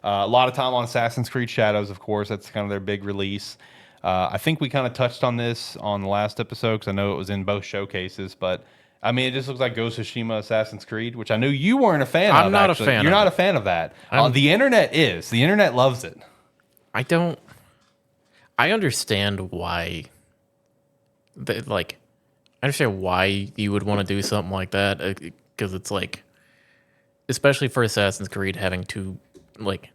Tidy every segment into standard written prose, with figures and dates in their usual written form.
A lot of time on Assassin's Creed Shadows, of course. That's kind of their big release. I think we kind of touched on this on the last episode because I know it was in both showcases. But I mean, it just looks like Ghost of Tsushima Assassin's Creed, which I knew you weren't a fan of. I'm not actually. a fan You're of not it. a fan of that. The internet is. The internet loves it. I don't. I understand why. I understand why you would want to do something like that because it's like, especially for Assassin's Creed, having two, like,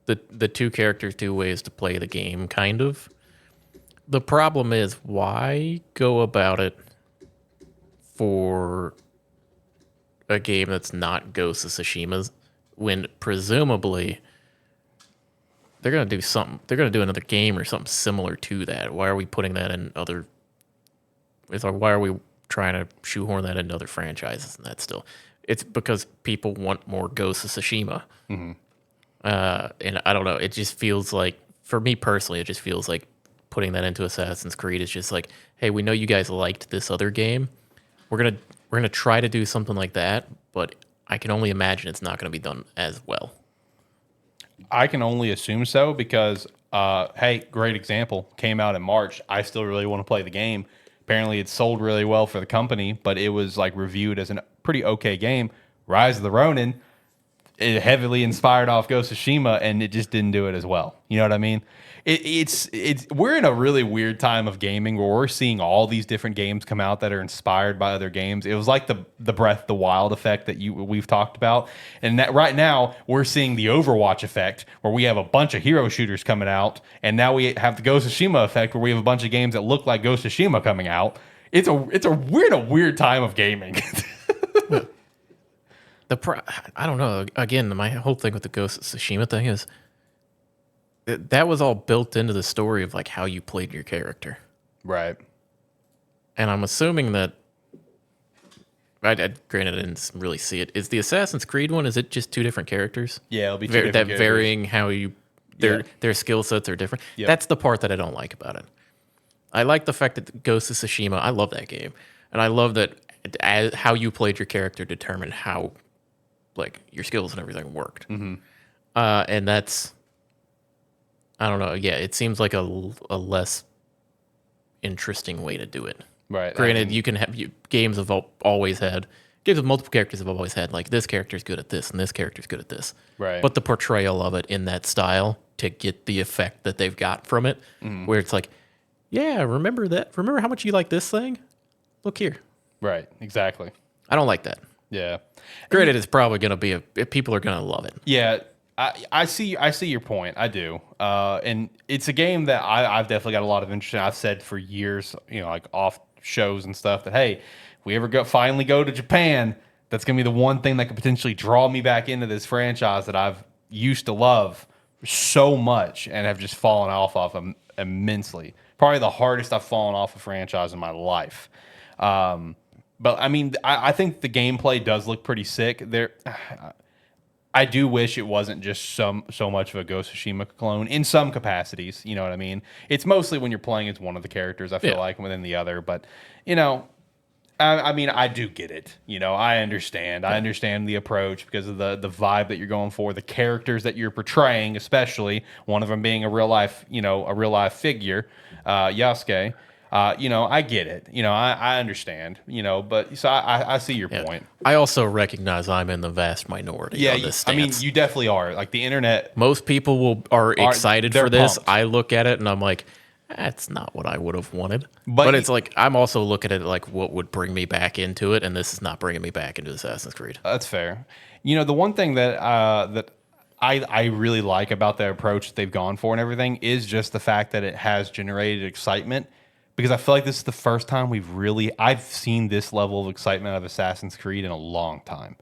the two characters, two ways to play the game, kind of. The problem is, why go about it for a game that's not Ghost of Tsushima's when presumably they're going to do something. They're going to do another game or something similar to that. Why are we putting that in other? It's like, why are we trying to shoehorn that into other franchises? And that's still, it's because people want more Ghost of Tsushima. Mm-hmm. And I don't know. It just feels like, for me personally, it just feels like putting that into Assassin's Creed is just like, hey, we know you guys liked this other game. We're gonna try to do something like that, but I can only imagine it's not going to be done as well. I can only assume so because, hey, great example. Came out in March. I still really want to play the game. Apparently, it sold really well for the company, but it was like reviewed as a pretty okay game. Rise of the Ronin, it heavily inspired off Ghost of Tsushima, and it just didn't do it as well. You know what I mean? It's we're in a really weird time of gaming where we're seeing all these different games come out that are inspired by other games. It was like the Breath of the Wild effect that we've talked about, and that right now we're seeing the Overwatch effect where we have a bunch of hero shooters coming out, and now we have the Ghost of Tsushima effect where we have a bunch of games that look like Ghost of Tsushima coming out. We're in a weird time of gaming. I don't know. Again, my whole thing with the Ghost of Tsushima thing is that was all built into the story of like how you played your character, Right. and I'm assuming that. Granted, I didn't really see it. Is the Assassin's Creed one? Is it just two different characters? Yeah, it'll be two That different characters. varying how you their skill sets are different. Yep. That's the part that I don't like about it. I like the fact that Ghost of Tsushima. I love that game, and I love that how you played your character determined how, like, your skills and everything worked. Mm-hmm. And that's, I don't know. Yeah, it seems like a less interesting way to do it. Right. Granted, you can have games have always had games with multiple characters have always had like this character's good at this and this character's good at this. Right. But the portrayal of it in that style to get the effect that they've got from it, where it's like, yeah, remember that? Remember how much you like this thing? Look here. Right. Exactly. I don't like that. Yeah. Granted, it's probably going to be people are going to love it. Yeah, I see your point. I do, and it's a game that I've definitely got a lot of interest in. I've said for years, like off shows and stuff, that hey, if we ever finally go to Japan, that's gonna be the one thing that could potentially draw me back into this franchise that I've used to love so much and have just fallen off immensely. Probably the hardest I've fallen off a franchise in my life. But I mean, I think the gameplay does look pretty sick. I do wish it wasn't just so much of a Ghost of Tsushima clone in some capacities. You know what I mean? It's mostly when you're playing as one of the characters, I feel like, within the other. But, I mean, I do get it. I understand. I understand the approach because of the vibe that you're going for, the characters that you're portraying, especially one of them being a real life figure, Yasuke. I get it. I understand. But so I see your point. I also recognize I'm in the vast minority on this stance. I mean, you definitely are. Like the internet. Most people are excited for this. Pumped. I look at it and I'm like, that's not what I would have wanted. But it's like I'm also looking at it like what would bring me back into it, and this is not bringing me back into Assassin's Creed. That's fair. The one thing that I really like about the approach that they've gone for and everything is just the fact that it has generated excitement. Because I feel like this is the first time I've seen this level of excitement of Assassin's Creed in a long time.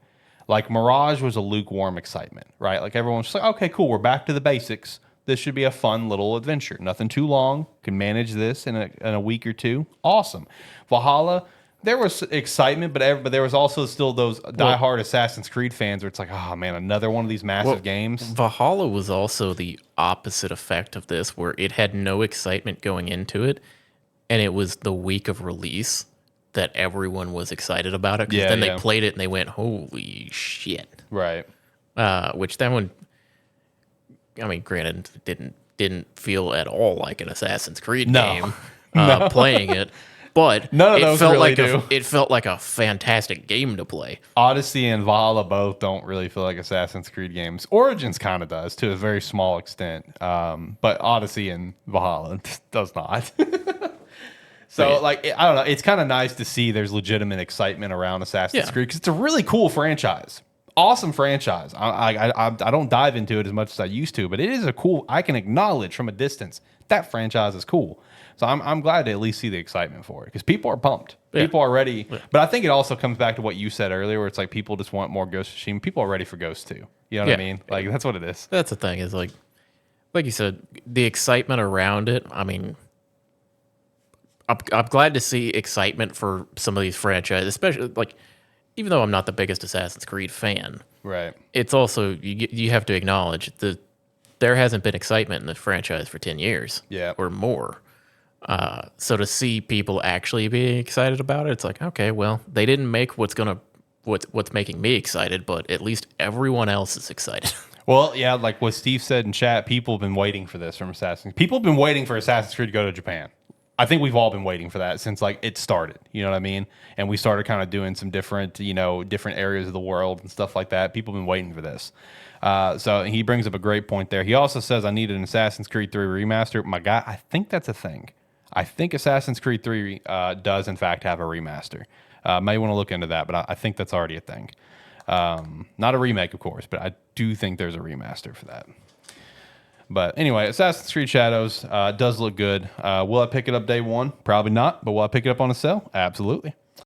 Like Mirage was a lukewarm excitement, right? Like everyone's just like, okay, cool, we're back to the basics. This should be a fun little adventure. Nothing too long. Can manage this in a week or two. Awesome. Valhalla, there was excitement, but there was also still those diehard Assassin's Creed fans where it's like, oh man, another one of these massive games. Valhalla was also the opposite effect of this, where it had no excitement going into it. And it was the week of release that everyone was excited about it. Because then they played it and they went, holy shit. Right. Which then when I mean, granted, it didn't feel at all like an Assassin's Creed No. game No. playing it, but None of it those felt really like do. it felt like a fantastic game to play. Odyssey and Valhalla both don't really feel like Assassin's Creed games. Origins kind of does to a very small extent, but Odyssey and Valhalla does not. So, Yeah. like, I don't know. It's kind of nice to see there's legitimate excitement around Assassin's Yeah. Creed because it's a really cool franchise. Awesome franchise. I don't dive into it as much as I used to, but it is a cool. I can acknowledge from a distance that franchise is cool. So I'm glad to at least see the excitement for it because people are pumped. Yeah. People are ready. But I think it also comes back to what you said earlier, where it's like people just want more Ghost of Tsushima. People are ready for Ghost 2. You know what I Yeah. mean? Like that's what it is. That's the thing is like you said, the excitement around it. I mean, I'm glad to see excitement for some of these franchises, especially like, even though I'm not the biggest Assassin's Creed fan, Right. it's also you have to acknowledge that there hasn't been excitement in the franchise for 10 years, Yeah. or more. So to see people actually being excited about it, it's like, okay, well, they didn't make what's making me excited, but at least everyone else is excited. Well, yeah, like what Steve said in chat, people have been waiting for this from Assassin's. People have been waiting for Assassin's Creed to go to Japan. I think we've all been waiting for that since like it started. You know what I mean? And we started kind of doing some different, different areas of the world and stuff like that. People have been waiting for this. So he brings up a great point there. He also says, I need an Assassin's Creed 3 remaster. My guy, I think that's a thing. I think Assassin's Creed 3 does, in fact, have a remaster. May want to look into that, but I think that's already a thing. Not a remake, of course, but I do think there's a remaster for that. But anyway, Assassin's Creed Shadows does look good. Will I pick it up day one? Probably not, but will I pick it up on a sale? Absolutely.